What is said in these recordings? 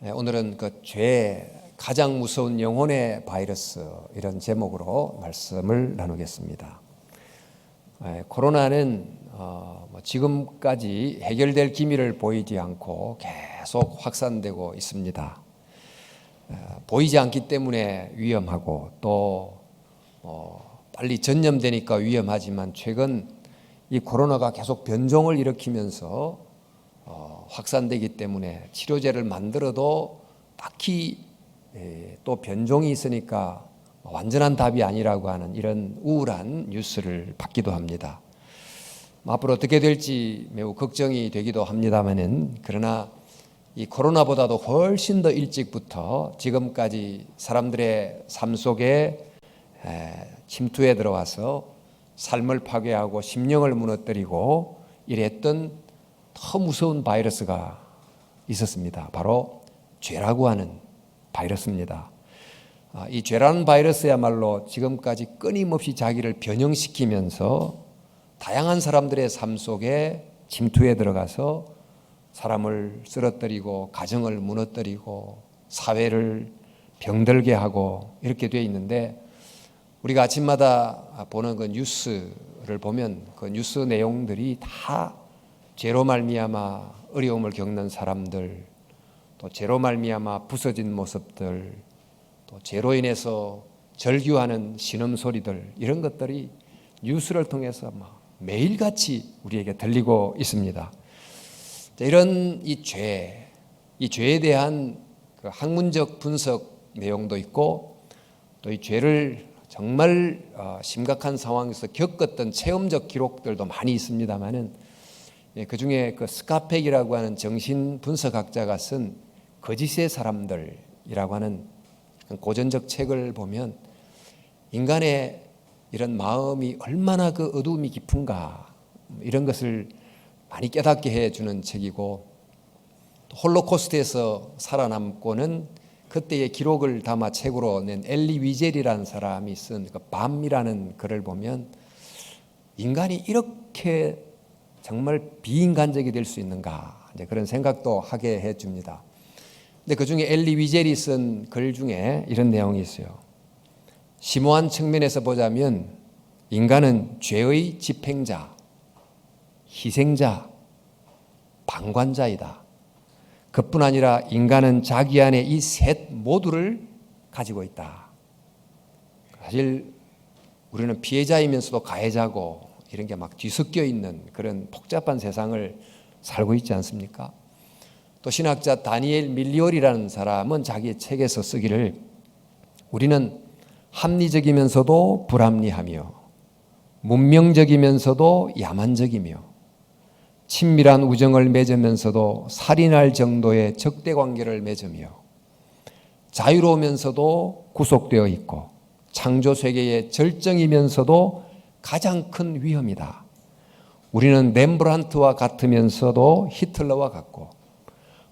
오늘은 그 죄, 가장 무서운 영혼의 바이러스, 이런 제목으로 말씀을 나누겠습니다. 코로나는 지금까지 해결될 기미를 보이지 않고 계속 확산되고 있습니다. 보이지 않기 때문에 위험하고 또 빨리 전염되니까 위험하지만 최근 이 코로나가 계속 변종을 일으키면서 확산되기 때문에 치료제를 만들어도 딱히 또 변종이 있으니까 완전한 답이 아니라고 하는 이런 우울한 뉴스를 받기도 합니다. 앞으로 어떻게 될지 매우 걱정이 되기도 합니다만은, 그러나 이 코로나보다도 훨씬 더 일찍부터 지금까지 사람들의 삶 속에 침투해 들어와서 삶을 파괴하고 심령을 무너뜨리고 이랬던 더 무서운 바이러스가 있었습니다. 바로 죄라고 하는 바이러스입니다. 이 죄라는 바이러스야말로 지금까지 끊임없이 자기를 변형시키면서 다양한 사람들의 삶 속에 침투해 들어가서 사람을 쓰러뜨리고 가정을 무너뜨리고 사회를 병들게 하고 이렇게 되어 있는데, 우리가 아침마다 보는 그 뉴스를 보면 그 뉴스 내용들이 다 죄로 말미암아 어려움을 겪는 사람들, 또 죄로 말미암아 부서진 모습들, 또 죄로 인해서 절규하는 신음소리들, 이런 것들이 뉴스를 통해서 매일같이 우리에게 들리고 있습니다. 이런 이 죄에 대한 그 학문적 분석 내용도 있고, 또 이 죄를 정말 심각한 상황에서 겪었던 체험적 기록들도 많이 있습니다만은, 그 중에 그 스카펙이라고 하는 정신 분석학자가 쓴 거짓의 사람들이라고 하는 고전적 책을 보면 인간의 이런 마음이 얼마나 그 어두움이 깊은가, 이런 것을 많이 깨닫게 해주는 책이고, 또 홀로코스트에서 살아남고는 그때의 기록을 담아 책으로 낸 엘리 위젤이라는 사람이 쓴 그 밤이라는 글을 보면 인간이 이렇게 정말 비인간적이 될 수 있는가, 이제 그런 생각도 하게 해줍니다. 근데 그 중에 엘리 위젤이 쓴 글 중에 이런 내용이 있어요. 심오한 측면에서 보자면 인간은 죄의 집행자, 희생자, 방관자이다. 그뿐 아니라 인간은 자기 안에 이 셋 모두를 가지고 있다. 사실 우리는 피해자이면서도 가해자고 이런 게 막 뒤섞여 있는 그런 복잡한 세상을 살고 있지 않습니까? 또 신학자 다니엘 밀리올이라는 사람은 자기의 책에서 쓰기를, 우리는 합리적이면서도 불합리하며 문명적이면서도 야만적이며 친밀한 우정을 맺으면서도 살인할 정도의 적대관계를 맺으며 자유로우면서도 구속되어 있고 창조세계의 절정이면서도 가장 큰 위험이다. 우리는 렘브란트와 같으면서도 히틀러와 같고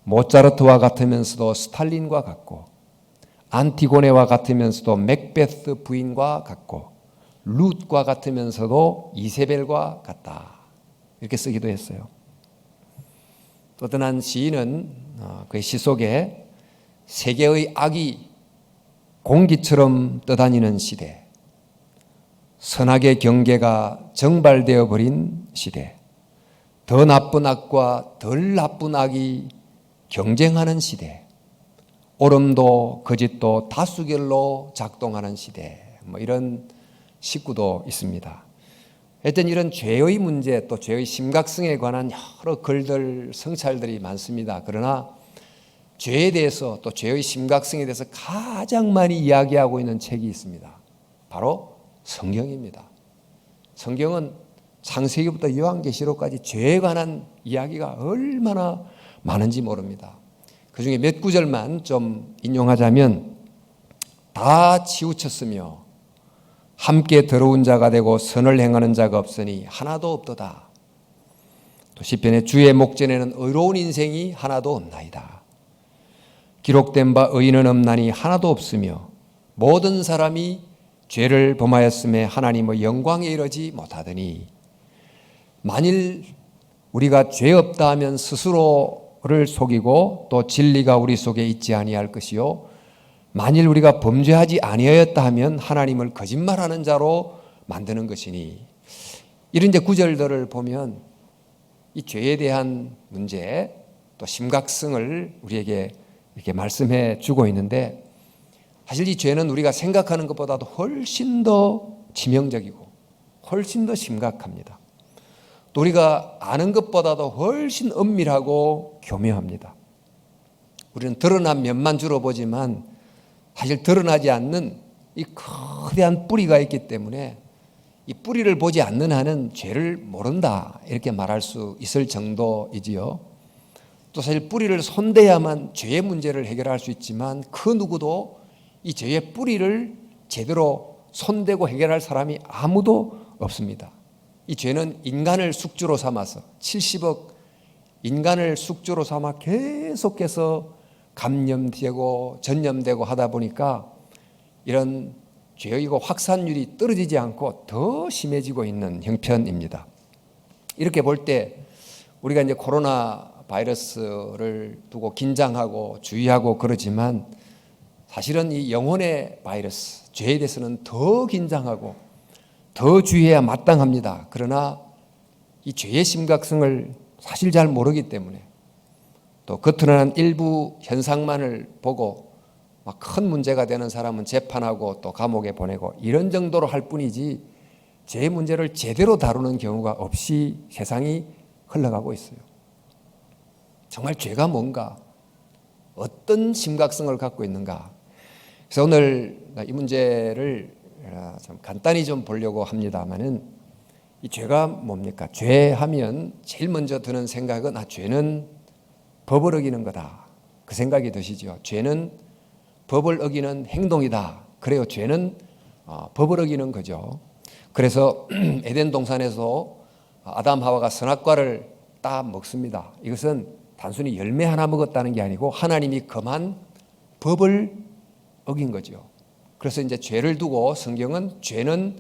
모차르트와 같으면서도 스탈린과 같고 안티고네와 같으면서도 맥베스 부인과 같고 룻과 같으면서도 이세벨과 같다. 이렇게 쓰기도 했어요. 어떤 한 시인은 그의 시 속에 세계의 악이 공기처럼 떠다니는 시대, 선악의 경계가 정발되어 버린 시대, 더 나쁜 악과 덜 나쁜 악이 경쟁하는 시대, 옳음도 거짓도 다수결로 작동하는 시대, 이런 식구도 있습니다. 하여튼 이런 죄의 문제, 또 죄의 심각성에 관한 여러 글들, 성찰들이 많습니다. 그러나 죄에 대해서, 또 죄의 심각성에 대해서 가장 많이 이야기하고 있는 책이 있습니다. 바로 성경입니다. 성경은 창세기부터 요한계시록까지 죄에 관한 이야기가 얼마나 많은지 모릅니다. 그 중에 몇 구절만 좀 인용하자면, 다 치우쳤으며 함께 더러운 자가 되고 선을 행하는 자가 없으니 하나도 없도다. 또 시편에 주의 목전에는 의로운 인생이 하나도 없나이다. 기록된 바 의인은 없나니 하나도 없으며 모든 사람이 죄를 범하였음에 하나님의 영광에 이르지 못하더니, 만일 우리가 죄 없다 하면 스스로 서로를 속이고 또 진리가 우리 속에 있지 아니할 것이요 만일 우리가 범죄하지 아니하였다 하면 하나님을 거짓말하는 자로 만드는 것이니. 이런 이제 구절들을 보면 이 죄에 대한 문제 또 심각성을 우리에게 이렇게 말씀해 주고 있는데, 사실 이 죄는 우리가 생각하는 것보다도 훨씬 더 치명적이고 훨씬 더 심각합니다. 또 우리가 아는 것보다도 훨씬 엄밀하고 교묘합니다. 우리는 드러난 면만 주로 보지만 사실 드러나지 않는 이 거대한 뿌리가 있기 때문에 이 뿌리를 보지 않는 한은 죄를 모른다, 이렇게 말할 수 있을 정도이지요. 또 사실 뿌리를 손대야만 죄의 문제를 해결할 수 있지만 그 누구도 이 죄의 뿌리를 제대로 손대고 해결할 사람이 아무도 없습니다. 이 죄는 인간을 숙주로 삼아서 70억 인간을 숙주로 삼아 계속해서 감염되고 전염되고 하다 보니까 이런 죄의 확산율이 떨어지지 않고 더 심해지고 있는 형편입니다. 이렇게 볼 때 우리가 이제 코로나 바이러스를 두고 긴장하고 주의하고 그러지만 사실은 이 영혼의 바이러스, 죄에 대해서는 더 긴장하고 더 주의해야 마땅합니다. 그러나 이 죄의 심각성을 사실 잘 모르기 때문에 또 겉으로 난 일부 현상만을 보고 막 큰 문제가 되는 사람은 재판하고 또 감옥에 보내고 이런 정도로 할 뿐이지 죄의 문제를 제대로 다루는 경우가 없이 세상이 흘러가고 있어요. 정말 죄가 뭔가, 어떤 심각성을 갖고 있는가. 그래서 오늘 이 문제를 좀 간단히 좀 보려고 합니다만은, 이 죄가 뭡니까? 죄하면 제일 먼저 드는 생각은 죄는 법을 어기는 거다, 그 생각이 드시죠. 죄는 법을 어기는 행동이다. 그래요, 죄는 법을 어기는 거죠. 그래서 에덴 동산에서 아담 하와가 선악과를 따 먹습니다. 이것은 단순히 열매 하나 먹었다는 게 아니고 하나님이 금한 법을 어긴 거죠. 그래서 이제 죄를 두고 성경은 죄는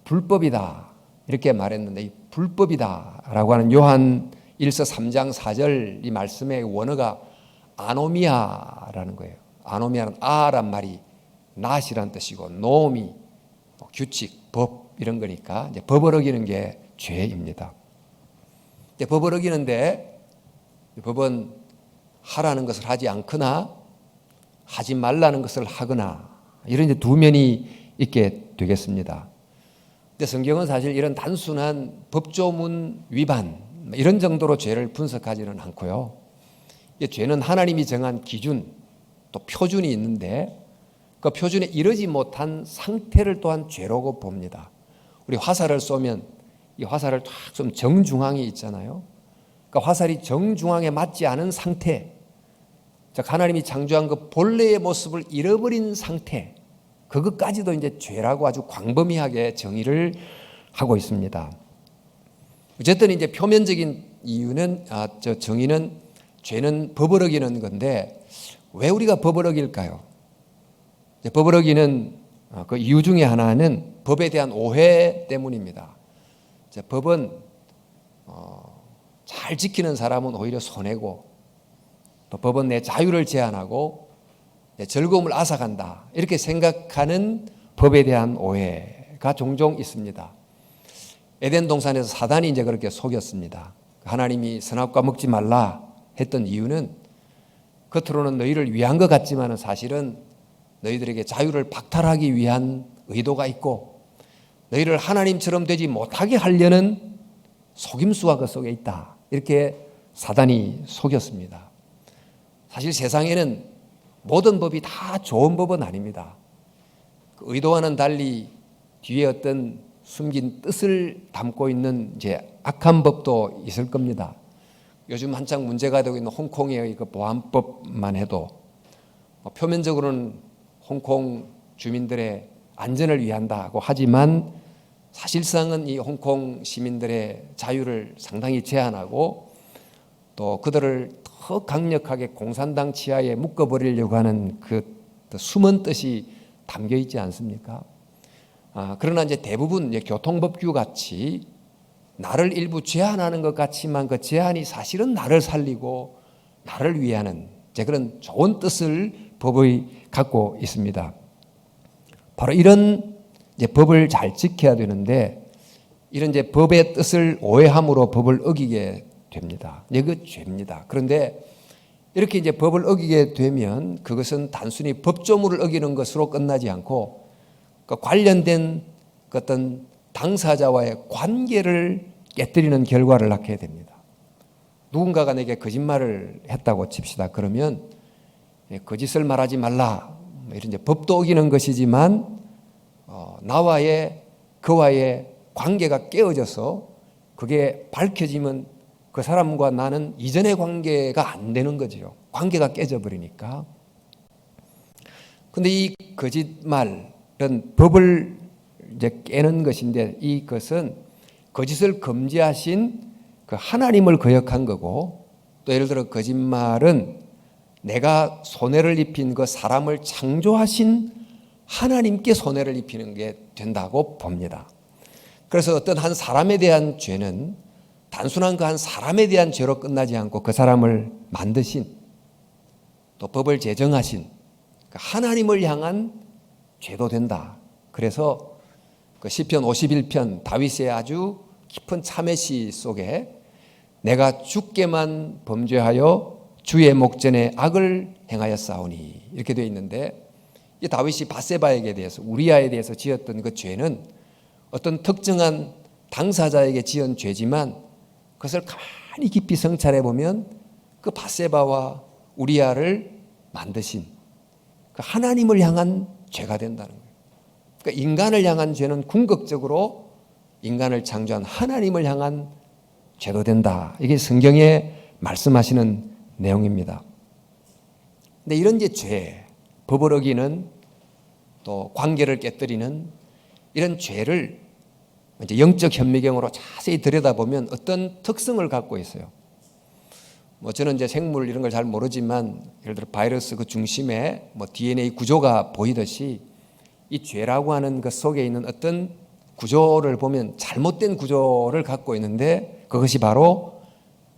불법이다 이렇게 말했는데, 이 불법이다라고 하는 요한 1서 3장 4절 이 말씀의 원어가 아노미아라는 거예요. 아노미아는 아란 말이 낫이란 뜻이고 노미, 규칙, 법 이런 거니까 이제 법을 어기는 게 죄입니다. 이제 법을 어기는데 법은 하라는 것을 하지 않거나 하지 말라는 것을 하거나 이런 이제 두 면이 있게 되겠습니다. 근데 성경은 사실 이런 단순한 법조문 위반 이런 정도로 죄를 분석하지는 않고요. 죄는 하나님이 정한 기준 또 표준이 있는데 그 표준에 이르지 못한 상태를 또한 죄라고 봅니다. 우리 화살을 쏘면 이 화살을 탁 쏘면 정중앙에 있잖아요. 그러니까 화살이 정중앙에 맞지 않은 상태, 즉 하나님이 창조한 그 본래의 모습을 잃어버린 상태, 그것까지도 이제 죄라고 아주 광범위하게 정의를 하고 있습니다. 어쨌든 이제 표면적인 이유는 정의는 죄는 법을 어기는 건데 왜 우리가 법을 어길까요? 법을 어기는 그 이유 중에 하나는 법에 대한 오해 때문입니다. 법은 잘 지키는 사람은 오히려 손해고, 또 법은 내 자유를 제한하고 내 즐거움을 앗아간다 이렇게 생각하는 법에 대한 오해가 종종 있습니다. 에덴 동산에서 사단이 이제 그렇게 속였습니다. 하나님이 선악과 먹지 말라 했던 이유는 겉으로는 너희를 위한 것 같지만 사실은 너희들에게 자유를 박탈하기 위한 의도가 있고 너희를 하나님처럼 되지 못하게 하려는 속임수가 그 속에 있다, 이렇게 사단이 속였습니다. 사실 세상에는 모든 법이 다 좋은 법은 아닙니다. 그 의도와는 달리 뒤에 어떤 숨긴 뜻을 담고 있는 이제 악한 법도 있을 겁니다. 요즘 한창 문제가 되고 있는 홍콩의 그 보안법만 해도 표면적으로는 홍콩 주민들의 안전을 위한다고 하지만 사실상은 이 홍콩 시민들의 자유를 상당히 제한하고 또 그들을 더 강력하게 공산당 치하에 묶어버리려고 하는 그 숨은 뜻이 담겨 있지 않습니까? 그러나 이제 대부분 이제 교통법규 같이 나를 일부 제한하는 것 같지만 그 제한이 사실은 나를 살리고 나를 위하는 이제 그런 좋은 뜻을 법이 갖고 있습니다. 바로 이런 이제 법을 잘 지켜야 되는데 이런 이제 법의 뜻을 오해함으로 법을 어기게 됩니다. 이게 죄입니다. 그런데 이렇게 이제 법을 어기게 되면 그것은 단순히 법조문을 어기는 것으로 끝나지 않고 그 관련된 어떤 당사자와의 관계를 깨뜨리는 결과를 낳게 됩니다. 누군가가 내게 거짓말을 했다고 칩시다. 그러면 거짓을 말하지 말라. 이런 이제 법도 어기는 것이지만 나와의 그와의 관계가 깨어져서 그게 밝혀지면 그 사람과 나는 이전의 관계가 안 되는 거죠. 관계가 깨져 버리니까. 근데 이 거짓말은 법을 이제 깨는 것인데 이것은 거짓을 금지하신 그 하나님을 거역한 거고 또 예를 들어 거짓말은 내가 손해를 입힌 그 사람을 창조하신 하나님께 손해를 입히는 게 된다고 봅니다. 그래서 어떤 한 사람에 대한 죄는 단순한 그 한 사람에 대한 죄로 끝나지 않고 그 사람을 만드신 또 법을 제정하신 하나님을 향한 죄도 된다. 그래서 그 시편 51편 다윗의 아주 깊은 참회시 속에 내가 주께만 범죄하여 주의 목전에 악을 행하였사오니 이렇게 되어 있는데 이 다윗이 밧세바에게 대해서 우리아에 대해서 지었던 그 죄는 어떤 특정한 당사자에게 지은 죄지만 그것을 가만히 깊이 성찰해 보면 그 밧세바와 우리아를 만드신 그 하나님을 향한 죄가 된다는 거예요. 그러니까 인간을 향한 죄는 궁극적으로 인간을 창조한 하나님을 향한 죄도 된다. 이게 성경에 말씀하시는 내용입니다. 근데 이런 이제 죄, 법을 어기는 또 관계를 깨뜨리는 이런 죄를 이제 영적 현미경으로 자세히 들여다보면 어떤 특성을 갖고 있어요. 뭐 저는 이제 생물 이런 걸 잘 모르지만 예를 들어 바이러스 그 중심에 뭐 DNA 구조가 보이듯이 이 죄라고 하는 것 속에 있는 어떤 구조를 보면 잘못된 구조를 갖고 있는데 그것이 바로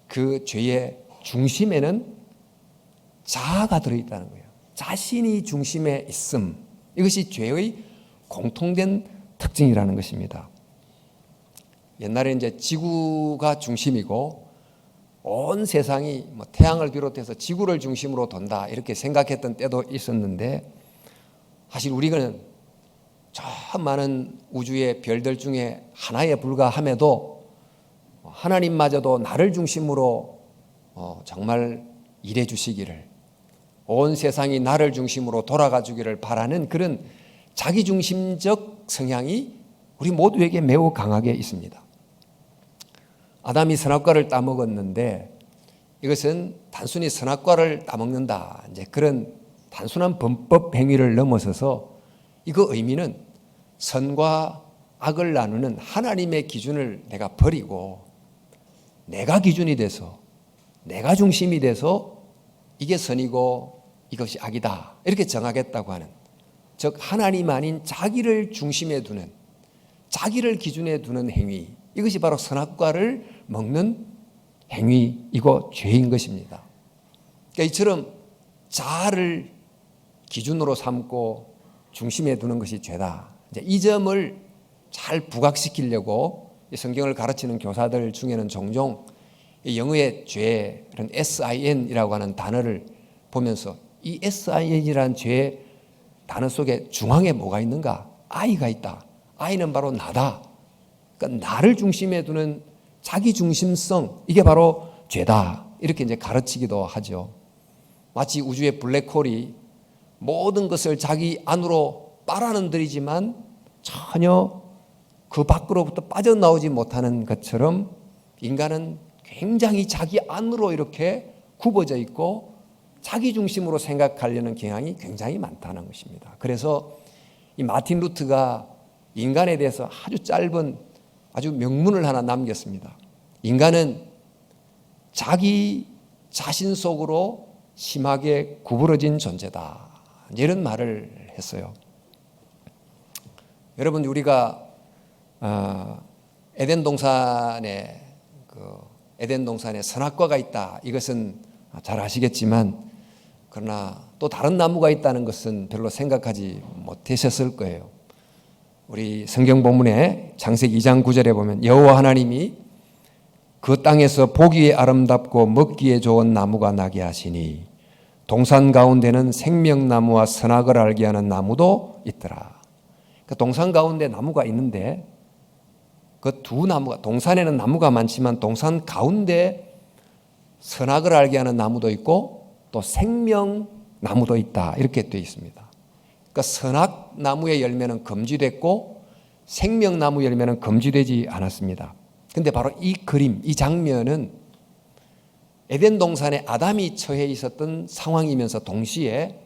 그 죄의 중심에는 자아가 들어있다는 거예요. 자신이 중심에 있음. 이것이 죄의 공통된 특징이라는 것입니다. 옛날에 이제 지구가 중심이고 온 세상이 뭐 태양을 비롯해서 지구를 중심으로 돈다 이렇게 생각했던 때도 있었는데 사실 우리는 저 많은 우주의 별들 중에 하나에 불과함에도 하나님마저도 나를 중심으로 정말 일해 주시기를 온 세상이 나를 중심으로 돌아가 주기를 바라는 그런 자기중심적 성향이 우리 모두에게 매우 강하게 있습니다. 아담이 선악과를 따먹었는데 이것은 단순히 선악과를 따먹는다 이제 그런 단순한 범법 행위를 넘어서서 이거 의미는 선과 악을 나누는 하나님의 기준을 내가 버리고 내가 기준이 돼서 내가 중심이 돼서 이게 선이고 이것이 악이다 이렇게 정하겠다고 하는 즉 하나님 아닌 자기를 중심에 두는 자기를 기준에 두는 행위 이것이 바로 선악과를 먹는 행위이고 죄인 것입니다. 그러니까 이처럼 자아를 기준으로 삼고 중심에 두는 것이 죄다. 이제 이 점을 잘 부각시키려고 성경을 가르치는 교사들 중에는 종종 영어의 죄는 SIN이라고 하는 단어를 보면서 이 SIN이라는 죄의 단어 속에 중앙에 뭐가 있는가? I가 있다. I는 바로 나다. 그러니까 나를 중심에 두는 자기 중심성 이게 바로 죄다. 이렇게 이제 가르치기도 하죠. 마치 우주의 블랙홀이 모든 것을 자기 안으로 빨아들이지만 전혀 그 밖으로부터 빠져나오지 못하는 것처럼 인간은 굉장히 자기 안으로 이렇게 굽어져 있고 자기 중심으로 생각하려는 경향이 굉장히 많다는 것입니다. 그래서 이 마틴 루트가 인간에 대해서 아주 짧은 아주 명문을 하나 남겼습니다. 인간은 자기 자신 속으로 심하게 구부러진 존재다. 이런 말을 했어요. 여러분 우리가 에덴 동산에 선악과가 있다. 이것은 잘 아시겠지만 그러나 또 다른 나무가 있다는 것은 별로 생각하지 못하셨을 거예요. 우리 성경 본문에 창세기 2장 9절에 보면 여호와 하나님이 그 땅에서 보기에 아름답고 먹기에 좋은 나무가 나게 하시니 동산 가운데는 생명나무와 선악을 알게 하는 나무도 있더라. 그 동산 가운데 나무가 있는데 그 두 나무가, 동산에는 나무가 많지만 동산 가운데 선악을 알게 하는 나무도 있고 또 생명나무도 있다, 이렇게 되어 있습니다. 그러니까 선악나무의 열매는 금지됐고 생명나무 열매는 금지되지 않았습니다. 그런데 바로 이 그림, 이 장면은 에덴 동산에 아담이 처해 있었던 상황이면서 동시에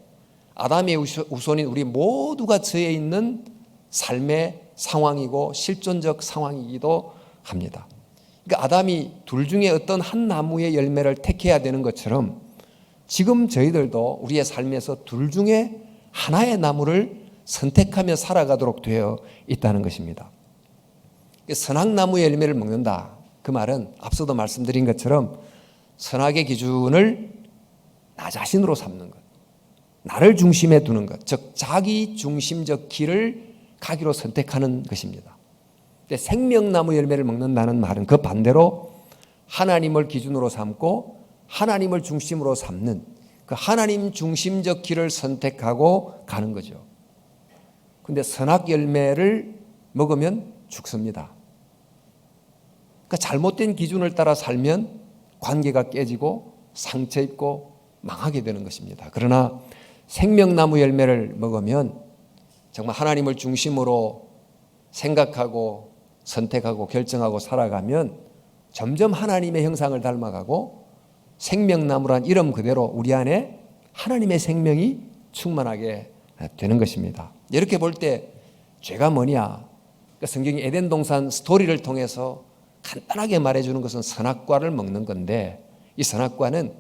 아담의 후손인 우리 모두가 처해 있는 삶의 상황이고 실존적 상황이기도 합니다. 그러니까 아담이 둘 중에 어떤 한 나무의 열매를 택해야 되는 것처럼 지금 저희들도 우리의 삶에서 둘 중에 하나의 나무를 선택하며 살아가도록 되어 있다는 것입니다. 선악나무의 열매를 먹는다, 그 말은 앞서도 말씀드린 것처럼 선악의 기준을 나 자신으로 삼는 것, 나를 중심에 두는 것, 즉 자기 중심적 길을 가기로 선택하는 것입니다. 근데 생명나무 열매를 먹는다는 말은 그 반대로 하나님을 기준으로 삼고 하나님을 중심으로 삼는 그 하나님 중심적 길을 선택하고 가는 거죠. 그런데 선악 열매를 먹으면 죽습니다. 그러니까 잘못된 기준을 따라 살면 관계가 깨지고 상처 입고 망하게 되는 것입니다. 그러나 생명나무 열매를 먹으면 정말 하나님을 중심으로 생각하고 선택하고 결정하고 살아가면 점점 하나님의 형상을 닮아가고 생명나무란 이름 그대로 우리 안에 하나님의 생명이 충만하게 되는 것입니다. 이렇게 볼 때 죄가 뭐냐? 성경이 에덴 동산 스토리를 통해서 간단하게 말해주는 것은 선악과를 먹는 건데, 이 선악과는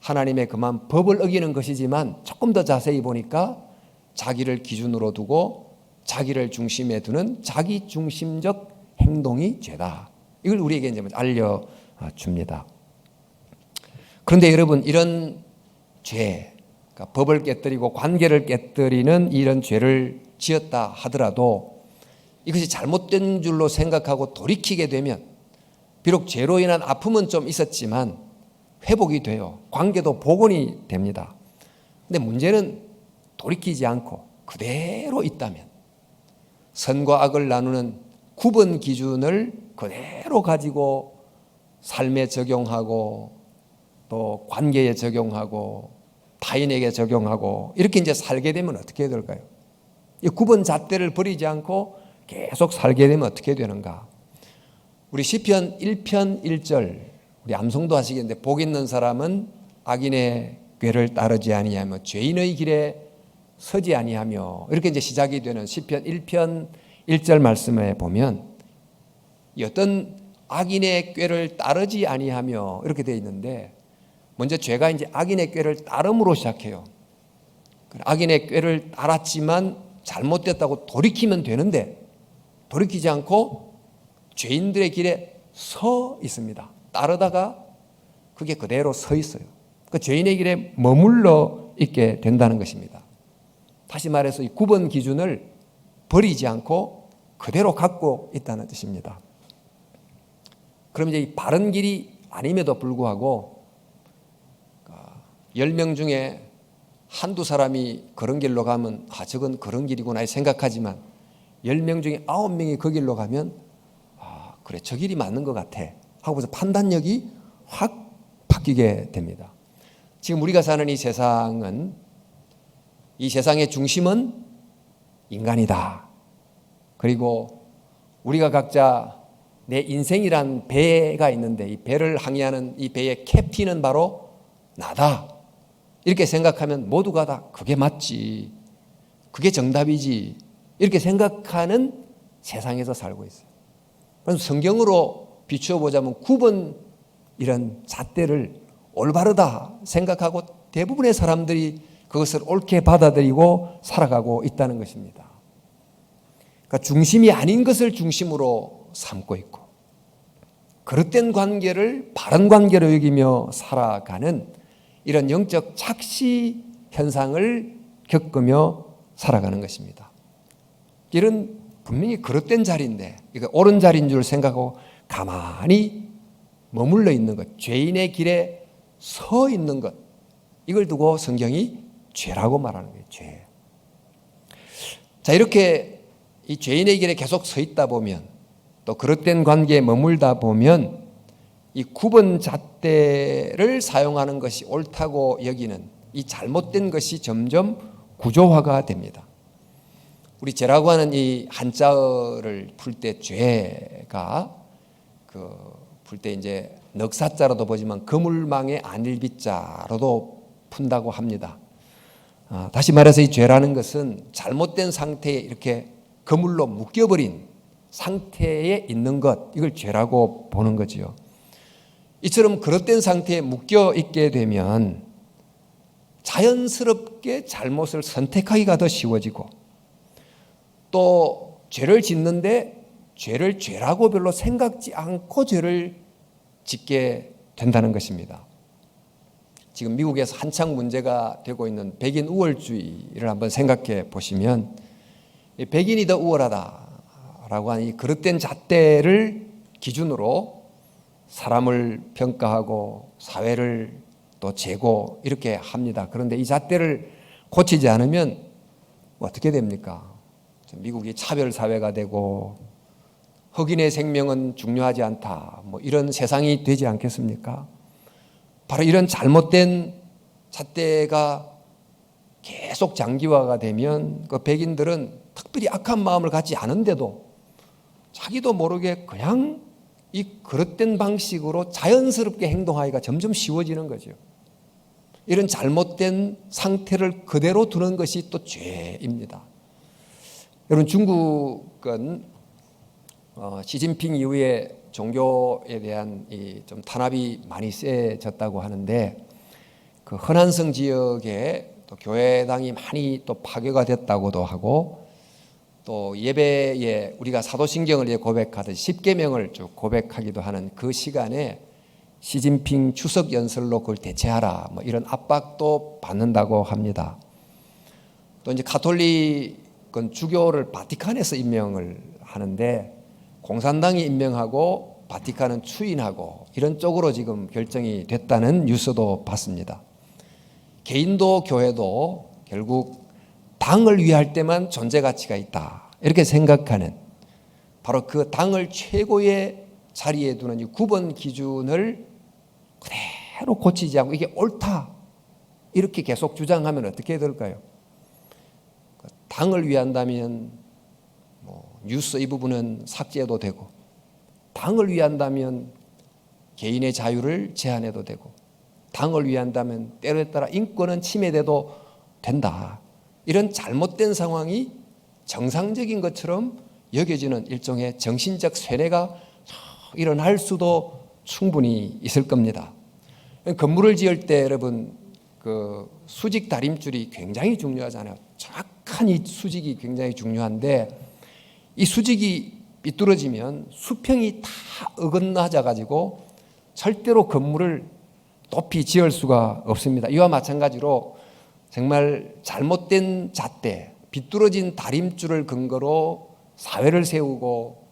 하나님의 그만 법을 어기는 것이지만 조금 더 자세히 보니까 자기를 기준으로 두고 자기를 중심에 두는 자기 중심적 행동이 죄다. 이걸 우리에게 이제 알려줍니다. 그런데 여러분, 이런 죄, 그러니까 법을 깨뜨리고 관계를 깨뜨리는 이런 죄를 지었다 하더라도 이것이 잘못된 줄로 생각하고 돌이키게 되면 비록 죄로 인한 아픔은 좀 있었지만 회복이 돼요. 관계도 복원이 됩니다. 그런데 문제는 돌이키지 않고 그대로 있다면, 선과 악을 나누는 구분 기준을 그대로 가지고 삶에 적용하고 또 관계에 적용하고 타인에게 적용하고 이렇게 이제 살게 되면 어떻게 될까요? 이 구분 잣대를 버리지 않고 계속 살게 되면 어떻게 되는가? 우리 시편 1편 1절, 우리 암송도 하시겠는데, 복 있는 사람은 악인의 꾀를 따르지 아니하며 죄인의 길에 서지 아니하며, 이렇게 이제 시작이 되는 시편 1편 1절 말씀에 보면 어떤 악인의 꾀를 따르지 아니하며 이렇게 되어 있는데, 먼저 죄가 이제 악인의 꾀를 따름으로 시작해요. 악인의 꾀를 따랐지만 잘못됐다고 돌이키면 되는데 돌이키지 않고 죄인들의 길에 서 있습니다. 따르다가 그게 그대로 서 있어요. 그 죄인의 길에 머물러 있게 된다는 것입니다. 다시 말해서 이 구분 기준을 버리지 않고 그대로 갖고 있다는 뜻입니다. 그럼 이제 이 바른 길이 아님에도 불구하고 10명 중에 한두 사람이 그런 길로 가면 저건 그런 길이구나 생각하지만 10명 중에 9명이 그 길로 가면 그래, 저 길이 맞는 것 같아 하고서 판단력이 확 바뀌게 됩니다. 지금 우리가 사는 이 세상은, 이 세상의 중심은 인간이다. 그리고 우리가 각자 내 인생이란 배가 있는데 이 배를 항해하는 이 배의 캡틴은 바로 나다. 이렇게 생각하면 모두가 다 그게 맞지, 그게 정답이지, 이렇게 생각하는 세상에서 살고 있어요. 그래서 성경으로 비추어 보자면 9번 이런 잣대를 올바르다 생각하고 대부분의 사람들이 그것을 옳게 받아들이고 살아가고 있다는 것입니다. 그러니까 중심이 아닌 것을 중심으로 삼고 있고 그릇된 관계를 바른 관계로 여기며 살아가는 이런 영적 착시 현상을 겪으며 살아가는 것입니다. 이런 분명히 그릇된 자리인데 이거 옳은 자리인 줄 생각하고 가만히 머물러 있는 것, 죄인의 길에 서 있는 것, 이걸 두고 성경이 죄라고 말하는 거예요. 죄. 자, 이렇게 이 죄인의 길에 계속 서 있다 보면, 또 그릇된 관계에 머물다 보면 이 9번 잣대를 사용하는 것이 옳다고 여기는 이 잘못된 것이 점점 구조화가 됩니다. 우리 죄라고 하는 이 한자어를 풀 때 죄가 풀 때 이제 넉사자로도 보지만 그물망의 안일비자로도 푼다고 합니다. 다시 말해서 이 죄라는 것은 잘못된 상태에 이렇게 그물로 묶여버린 상태에 있는 것, 이걸 죄라고 보는 거지요. 이처럼 그릇된 상태에 묶여 있게 되면 자연스럽게 잘못을 선택하기가 더 쉬워지고, 또 죄를 짓는데 죄를 죄라고 별로 생각지 않고 죄를 짓게 된다는 것입니다. 지금 미국에서 한창 문제가 되고 있는 백인 우월주의를 한번 생각해 보시면, 백인이 더 우월하다라고 하는 이 그릇된 잣대를 기준으로 사람을 평가하고 사회를 또 재고 이렇게 합니다. 그런데 이 잣대를 고치지 않으면 어떻게 됩니까? 미국이 차별 사회가 되고 흑인의 생명은 중요하지 않다, 이런 세상이 되지 않겠습니까? 바로 이런 잘못된 잣대가 계속 장기화가 되면 그 백인들은 특별히 악한 마음을 갖지 않은데도 자기도 모르게 그냥 이 그릇된 방식으로 자연스럽게 행동하기가 점점 쉬워지는 거죠. 이런 잘못된 상태를 그대로 두는 것이 또 죄입니다. 여러분, 중국은 시진핑 이후에 종교에 대한 좀 탄압이 많이 세졌다고 하는데, 그 허난성 지역에 또 교회당이 많이 또 파괴가 됐다고도 하고, 또 예배에 우리가 사도신경을 고백하듯 10계명을 쭉 고백하기도 하는 그 시간에 시진핑 추석 연설로 그걸 대체하라, 이런 압박도 받는다고 합니다. 또 이제 가톨릭은 주교를 바티칸에서 임명을 하는데 공산당이 임명하고 바티칸은 추인하고 이런 쪽으로 지금 결정이 됐다는 뉴스도 봤습니다. 개인도 교회도 결국 당을 위할 때만 존재 가치가 있다, 이렇게 생각하는, 바로 그 당을 최고의 자리에 두는 이 9번 기준을 그대로 고치지 않고 이게 옳다 이렇게 계속 주장하면 어떻게 될까요? 당을 위한다면 뉴스 이 부분은 삭제해도 되고, 당을 위한다면 개인의 자유를 제한해도 되고, 당을 위한다면 때로에 따라 인권은 침해돼도 된다. 이런 잘못된 상황이 정상적인 것처럼 여겨지는 일종의 정신적 쇠뇌가 일어날 수도 충분히 있을 겁니다. 건물을 지을 때 여러분, 그 수직 다림줄이 굉장히 중요하잖아요. 정확한 이 수직이 굉장히 중요한데, 이 수직이 삐뚤어지면 수평이 다 어긋나져 가지고 절대로 건물을 높이 지을 수가 없습니다. 이와 마찬가지로 정말 잘못된 잣대, 비뚤어진 다림줄을 근거로 사회를 세우고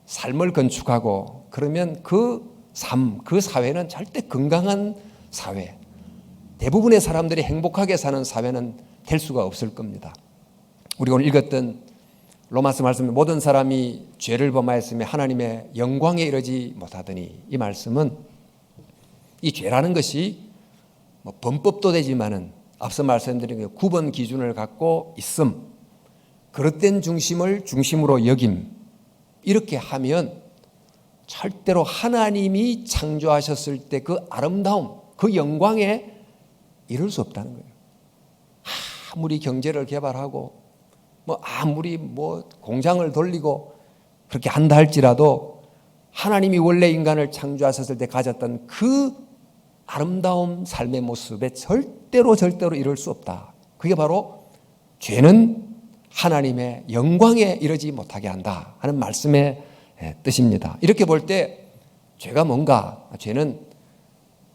삶을 건축하고 그러면 그 삶, 그 사회는 절대 건강한 사회, 대부분의 사람들이 행복하게 사는 사회는 될 수가 없을 겁니다. 우리가 오늘 읽었던 로마서 말씀, 모든 사람이 죄를 범하였으며 하나님의 영광에 이르지 못하더니, 이 말씀은 이 죄라는 것이 범법도 되지만은 앞서 말씀드린 9번 기준을 갖고 있음, 그릇된 중심을 중심으로 여김, 이렇게 하면 절대로 하나님이 창조하셨을 때 그 아름다움, 그 영광에 이룰 수 없다는 거예요. 아무리 경제를 개발하고 아무리 공장을 돌리고 그렇게 한다 할지라도 하나님이 원래 인간을 창조하셨을 때 가졌던 그 아름다운 삶의 모습에 절대로 이룰 수 없다. 그게 바로 죄는 하나님의 영광에 이르지 못하게 한다 하는 말씀의 뜻입니다. 이렇게 볼 때 죄가 뭔가? 죄는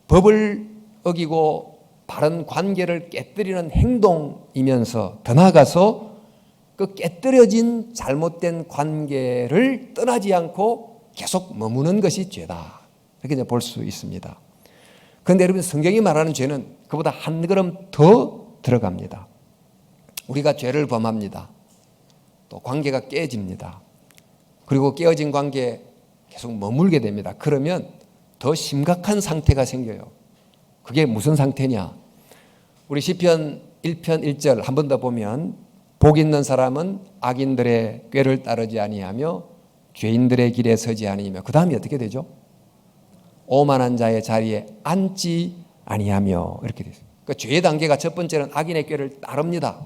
법을 어기고 바른 관계를 깨뜨리는 행동이면서 더 나아가서 그 깨뜨려진 잘못된 관계를 떠나지 않고 계속 머무는 것이 죄다. 이렇게 이제 볼 수 있습니다. 그런데 여러분, 성경이 말하는 죄는 그보다 한 걸음 더 들어갑니다. 우리가 죄를 범합니다. 또 관계가 깨집니다. 그리고 깨어진 관계에 계속 머물게 됩니다. 그러면 더 심각한 상태가 생겨요. 그게 무슨 상태냐? 우리 시편 1편 1절 한 번 더 보면 복 있는 사람은 악인들의 꾀를 따르지 아니하며 죄인들의 길에 서지 아니하며, 그 다음이 어떻게 되죠? 오만한 자의 자리에 앉지 아니하며, 이렇게 되죠. 그러니까 죄의 단계가 첫 번째는 악인의 꾀를 따릅니다.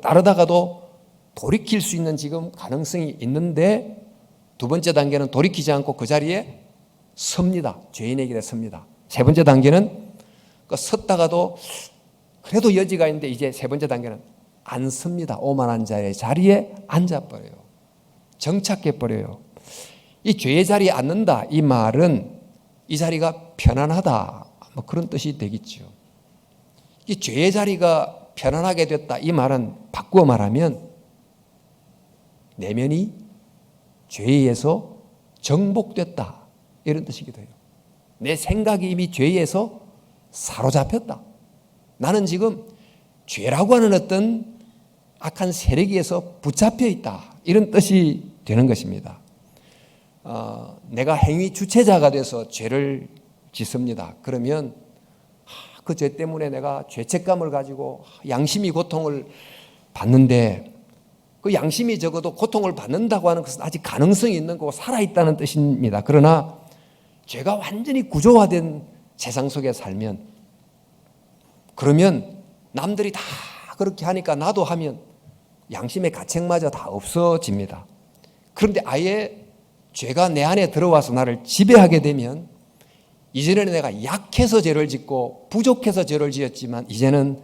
따르다가도 돌이킬 수 있는 지금 가능성이 있는데, 두 번째 단계는 돌이키지 않고 그 자리에 섭니다. 죄인의 길에 섭니다. 세 번째 단계는 섰다가도 그래도 여지가 있는데 이제 세 번째 단계는 안 섭니다. 오만한 자의 자리에 앉아버려요. 정착해버려요. 이 죄의 자리에 앉는다, 이 말은 이 자리가 편안하다, 뭐 그런 뜻이 되겠죠. 이 죄의 자리가 편안하게 됐다, 이 말은 바꾸어 말하면 내면이 죄에 의해서 정복됐다, 이런 뜻이기도 해요. 내 생각이 이미 죄에 의해서 사로잡혔다. 나는 지금 죄라고 하는 어떤 악한 세력에 의해서 붙잡혀 있다, 이런 뜻이 되는 것입니다. 내가 행위 주체자가 돼서 죄를 짓습니다. 그러면 그 죄 때문에 내가 죄책감을 가지고 양심이 고통을 받는데, 그 양심이 적어도 고통을 받는다고 하는 것은 아직 가능성이 있는 거고 살아있다는 뜻입니다. 그러나 죄가 완전히 구조화된 세상 속에 살면, 그러면 남들이 다 그렇게 하니까 나도 하면 양심의 가책마저 다 없어집니다. 그런데 아예 죄가 내 안에 들어와서 나를 지배하게 되면, 이전에는 내가 약해서 죄를 짓고 부족해서 죄를 지었지만 이제는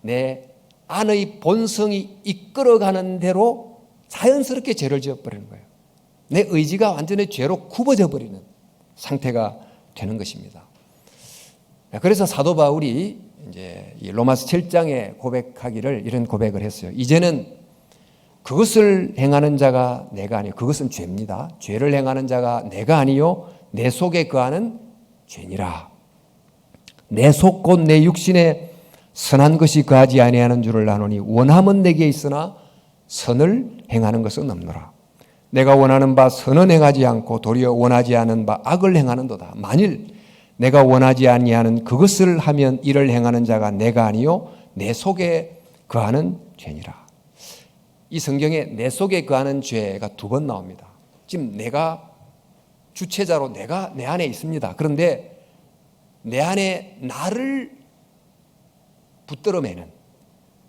내 안의 본성이 이끌어가는 대로 자연스럽게 죄를 지어버리는 거예요. 내 의지가 완전히 죄로 굽어져 버리는 상태가 되는 것입니다. 그래서 사도 바울이 이제 로마서 7장에 고백하기를 이런 고백을 했어요. 이제는 그것을 행하는 자가 내가 아니요, 그것은 죄입니다. 죄를 행하는 자가 내가 아니요 내 속에 거하는 죄니라. 내 속 곧 내 육신에 선한 것이 거하지 아니하는 줄을 아노니 원함은 내게 있으나 선을 행하는 것은 없노라. 내가 원하는 바 선은 행하지 않고 도리어 원하지 않은 바 악을 행하는도다. 만일 내가 원하지 아니하는 그것을 하면 이를 행하는 자가 내가 아니요 내 속에 거하는 죄니라. 이 성경에 내 속에 거하는 죄가 두 번 나옵니다. 지금 내가 주체자로 내가 내 안에 있습니다. 그런데 내 안에 나를 붙들어매는,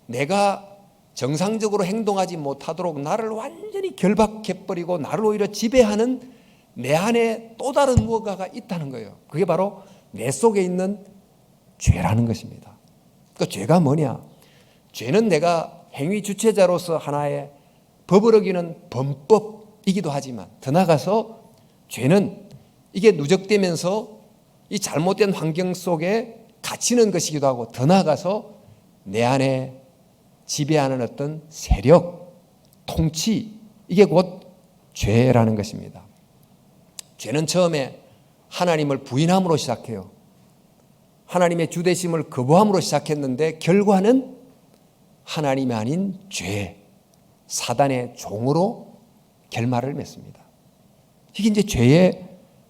내가 정상적으로 행동하지 못하도록 나를 완전히 결박해버리고 나를 오히려 지배하는 내 안에 또 다른 무언가가 있다는 거예요. 그게 바로 내 속에 있는 죄라는 것입니다. 그러니까 죄가 뭐냐? 죄는 내가 행위 주체자로서 하나의 법을 어기는 범법이기도 하지만, 더 나아가서 죄는 이게 누적되면서 이 잘못된 환경 속에 갇히는 것이기도 하고, 더 나아가서 내 안에 지배하는 어떤 세력, 통치, 이게 곧 죄라는 것입니다. 죄는 처음에 하나님을 부인함으로 시작해요. 하나님의 주되심을 거부함으로 시작했는데 결과는 하나님이 아닌 죄, 사단의 종으로 결말을 맺습니다. 이게 이제 죄의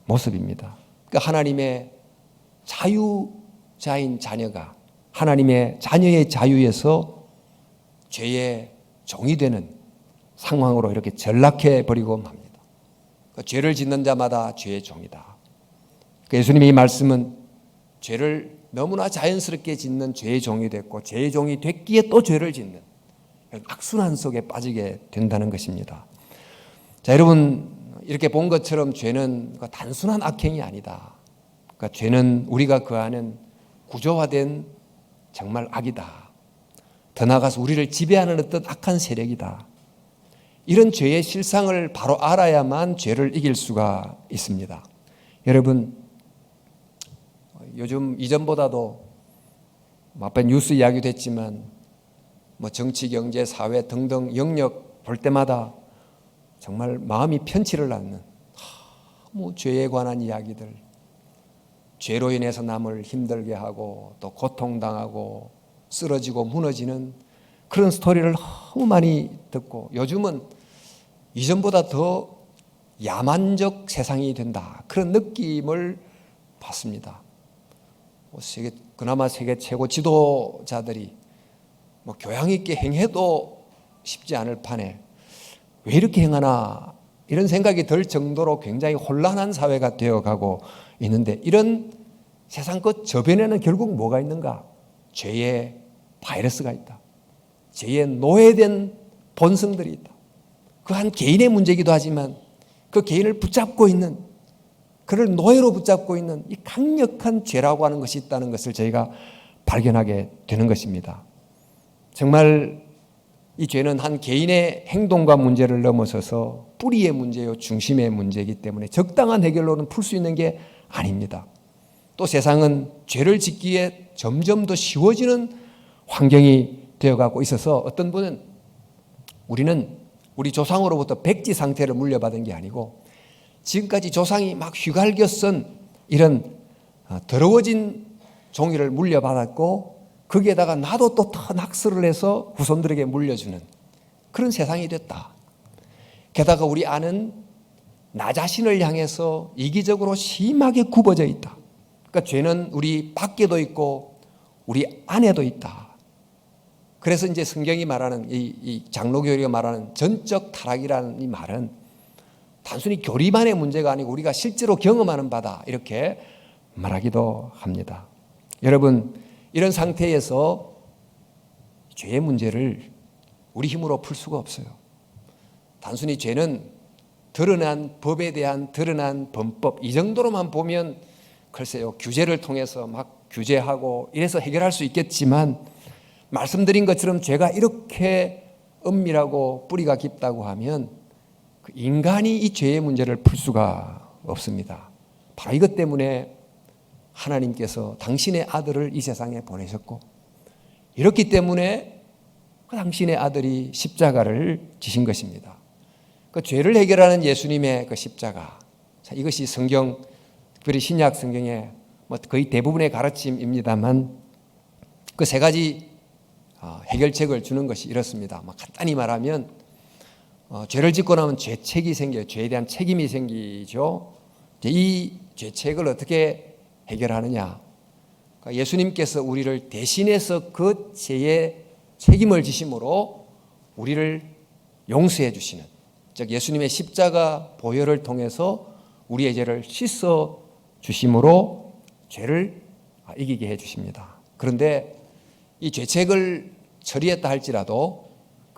모습입니다. 그러니까 하나님의 자유자인 자녀가 하나님의 자녀의 자유에서 죄의 종이 되는 상황으로 이렇게 전락해 버리고 맙니다. 그러니까 죄를 짓는 자마다 죄의 종이다. 그러니까 예수님의 이 말씀은 죄를 너무나 자연스럽게 짓는 죄의 종이 됐고, 죄의 종이 됐기에 또 죄를 짓는 악순환 속에 빠지게 된다는 것입니다. 자, 여러분, 이렇게 본 것처럼 죄는 단순한 악행이 아니다. 그러니까 죄는 우리가 거하는 구조화된 정말 악이다. 더 나아가서 우리를 지배하는 어떤 악한 세력이다. 이런 죄의 실상을 바로 알아야만 죄를 이길 수가 있습니다. 여러분, 요즘 이전보다도 앞에 뉴스 이야기도 했지만 정치, 경제, 사회 등등 영역 볼 때마다 정말 마음이 편치를 않는 죄에 관한 이야기들, 죄로 인해서 남을 힘들게 하고 또 고통당하고 쓰러지고 무너지는 그런 스토리를 너무 많이 듣고, 요즘은 이전보다 더 야만적 세상이 된다, 그런 느낌을 받습니다. 그나마 세계 최고 지도자들이 교양 있게 행해도 쉽지 않을 판에 왜 이렇게 행하나, 이런 생각이 들 정도로 굉장히 혼란한 사회가 되어가고 있는데, 이런 세상 끝 저변에는 결국 뭐가 있는가? 죄의 바이러스가 있다. 죄의 노예된 본성들이 있다. 그 한 개인의 문제이기도 하지만 그 개인을 붙잡고 있는, 그를 노예로 붙잡고 있는 이 강력한 죄라고 하는 것이 있다는 것을 저희가 발견하게 되는 것입니다. 정말 이 죄는 한 개인의 행동과 문제를 넘어서서 뿌리의 문제요, 중심의 문제이기 때문에 적당한 해결로는 풀 수 있는 게 아닙니다. 또 세상은 죄를 짓기에 점점 더 쉬워지는 환경이 되어가고 있어서, 어떤 분은 우리는 우리 조상으로부터 백지 상태를 물려받은 게 아니고 지금까지 조상이 막 휘갈겨 쓴 이런 더러워진 종이를 물려받았고, 거기에다가 나도 또 더 낙서를 해서 후손들에게 물려주는 그런 세상이 됐다. 게다가 우리 안은 나 자신을 향해서 이기적으로 심하게 굽어져 있다. 그러니까 죄는 우리 밖에도 있고 우리 안에도 있다. 그래서 이제 성경이 말하는 이 장로교리가 말하는 전적 타락이라는 이 말은 단순히 교리만의 문제가 아니고 우리가 실제로 경험하는 바다, 이렇게 말하기도 합니다. 여러분, 이런 상태에서 죄의 문제를 우리 힘으로 풀 수가 없어요. 단순히 죄는 드러난 법에 대한 드러난 범법, 이 정도로만 보면 글쎄요, 규제를 통해서 막 규제하고 이래서 해결할 수 있겠지만, 말씀드린 것처럼 죄가 이렇게 엄밀하고 뿌리가 깊다고 하면 인간이 이 죄의 문제를 풀 수가 없습니다. 바로 이것 때문에 하나님께서 당신의 아들을 이 세상에 보내셨고, 이렇기 때문에 그 당신의 아들이 십자가를 지신 것입니다. 그 죄를 해결하는 예수님의 그 십자가, 이것이 성경, 특별히 신약 성경의 거의 대부분의 가르침입니다만, 그 세 가지 해결책을 주는 것이 이렇습니다. 간단히 말하면 죄를 짓고 나면 죄책이 생겨요. 죄에 대한 책임이 생기죠. 이 죄책을 어떻게 해결하느냐? 그러니까 예수님께서 우리를 대신해서 그 죄의 책임을 지심으로 우리를 용서해 주시는, 즉 예수님의 십자가 보혈을 통해서 우리의 죄를 씻어 주심으로 죄를 이기게 해 주십니다. 그런데 이 죄책을 처리했다 할지라도,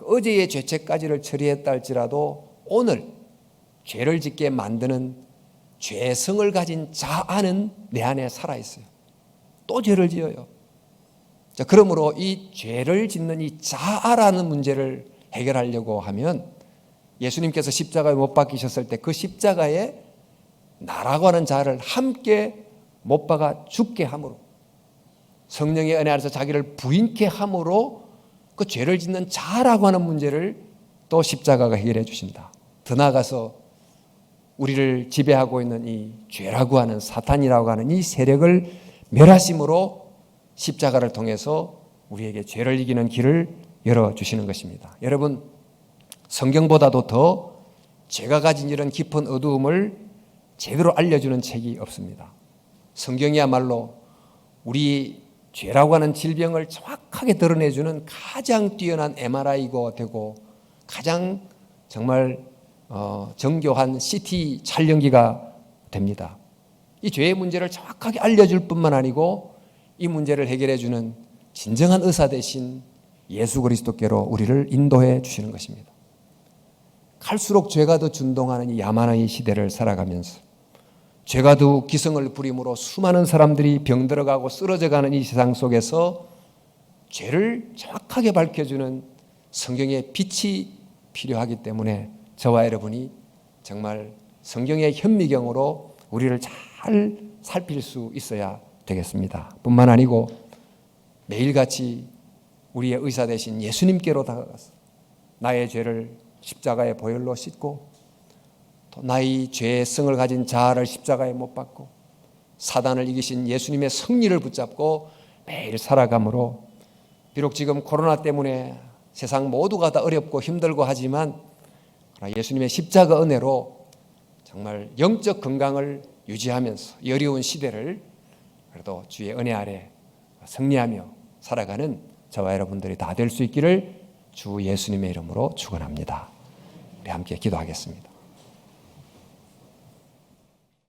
어제의 죄책까지를 처리했다 할지라도 오늘 죄를 짓게 만드는 죄성을 가진 자아는 내 안에 살아있어요. 또 죄를 지어요. 자, 그러므로 이 죄를 짓는 이 자아라는 문제를 해결하려고 하면, 예수님께서 십자가에 못 박히셨을 때 그 십자가에 나라고 하는 자를 함께 못 박아 죽게 함으로, 성령의 은혜 안에서 자기를 부인케 함으로 그 죄를 짓는 자라고 하는 문제를 또 십자가가 해결해 주신다. 더 나아가서 우리를 지배하고 있는 이 죄라고 하는, 사탄이라고 하는 이 세력을 멸하심으로 십자가를 통해서 우리에게 죄를 이기는 길을 열어주시는 것입니다. 여러분, 성경보다도 더 죄가 가진 이런 깊은 어두움을 제대로 알려주는 책이 없습니다. 성경이야말로 우리 죄라고 하는 질병을 정확하게 드러내주는 가장 뛰어난 MRI가 되고 가장 정말 정교한 CT 촬영기가 됩니다. 이 죄의 문제를 정확하게 알려줄 뿐만 아니고 이 문제를 해결해주는 진정한 의사 대신 예수 그리스도께로 우리를 인도해 주시는 것입니다. 갈수록 죄가 더 준동하는 이 야만의 시대를 살아가면서 죄가 더욱 기성을 부림으로 수많은 사람들이 병들어가고 쓰러져가는 이 세상 속에서 죄를 정확하게 밝혀주는 성경의 빛이 필요하기 때문에 저와 여러분이 정말 성경의 현미경으로 우리를 잘 살필 수 있어야 되겠습니다. 뿐만 아니고 매일같이 우리의 의사 되신 예수님께로 다가가서 나의 죄를 십자가의 보혈로 씻고 또 나의 죄의 성을 가진 자아를 십자가에 못 박고 사단을 이기신 예수님의 승리를 붙잡고 매일 살아감으로 비록 지금 코로나 때문에 세상 모두가 다 어렵고 힘들고 하지만 예수님의 십자가 은혜로 정말 영적 건강을 유지하면서 이 어려운 시대를 그래도 주의 은혜 아래 승리하며 살아가는 저와 여러분들이 다 될 수 있기를 주 예수님의 이름으로 축원합니다. 우리 함께 기도하겠습니다.